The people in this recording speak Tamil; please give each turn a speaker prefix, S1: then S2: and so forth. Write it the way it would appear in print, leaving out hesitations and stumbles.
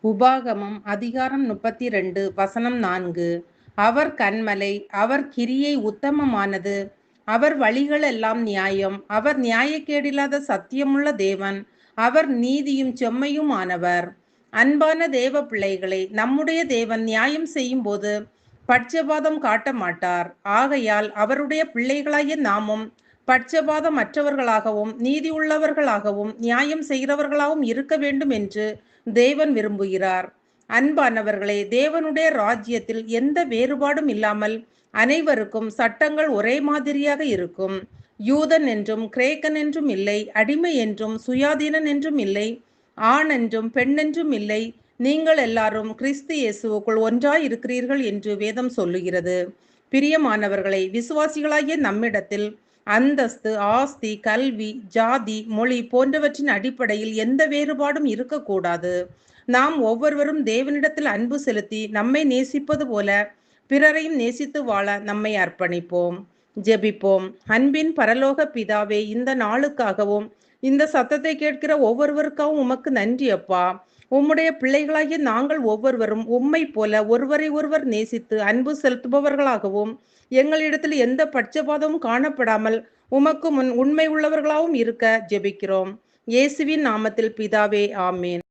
S1: உபாகமம் அதிகாரம் 32 வசனம் 4. அவர் கன்மலை, அவர் கிரியை உத்தமமானது, அவர் வழிகள் எல்லாம் நியாயம், அவர் நியாயக்கேடில்லாத சத்தியமுள்ள தேவன், அவர் நீதியும் செம்மையும் ஆனவர். அன்பான தேவ பிள்ளைகளை, நம்முடைய தேவன் நியாயம் செய்யும் போது பட்சபாதம் காட்ட மாட்டார். ஆகையால் அவருடைய பிள்ளைகளாகிய நாமும் பட்சபாதமற்றவர்களாகவும் நீதியுள்ளவர்களாகவும் நியாயம் செய்கிறவர்களாகவும் இருக்க வேண்டும் என்று தேவன் விரும்புகிறார். அன்பானவர்களே, தேவனுடைய ராஜ்யத்தில் எந்த வேறுபாடும் இல்லாமல் அனைவருக்கும் சட்டங்கள் ஒரே மாதிரியாக இருக்கும். யூதன் என்றும் கிரேக்கன் என்றும் இல்லை, அடிமை என்றும் சுயாதீனன் என்றும் இல்லை, ஆண் என்றும் பெண் என்றும் இல்லை. நீங்கள் எல்லாரும் கிறிஸ்து இயேசுவுக்குள் ஒன்றாய் இருக்கிறீர்கள் என்று வேதம் சொல்லுகிறது. பிரியமானவர்களை, விசுவாசிகளாகிய நம்மிடத்தில் அந்தஸ்து, ஆஸ்தி, கல்வி, ஜாதி, மொழி போன்றவற்றின் அடிப்படையில் எந்த வேறுபாடும் இருக்கக்கூடாது. நாம் ஒவ்வொருவரும் தேவனிடத்தில் அன்பு செலுத்தி நம்மை நேசிப்பது போல பிறரையும் நேசித்து வாழ நம்மை அர்ப்பணிப்போம். ஜெபிப்போம். அன்பின் பரலோக பிதாவே, இந்த நாளுக்காகவும் இந்த சத்தத்தை கேட்கிற ஒவ்வொருவருக்காகவும் உமக்கு நன்றி அப்பா. உம்முடைய பிள்ளைகளாகிய நாங்கள் ஒவ்வொருவரும் உம்மை போல ஒருவரை ஒருவர் நேசித்து அன்பு செலுத்துபவர்களாகவும் எங்களிடத்தில் எந்த பட்சபாதமும் காணப்படாமல் உமக்கு முன் உண்மை உள்ளவர்களாகவும் இருக்க ஜெபிக்கிறோம். இயேசுவின் நாமத்தில் பிதாவே, ஆமேன்.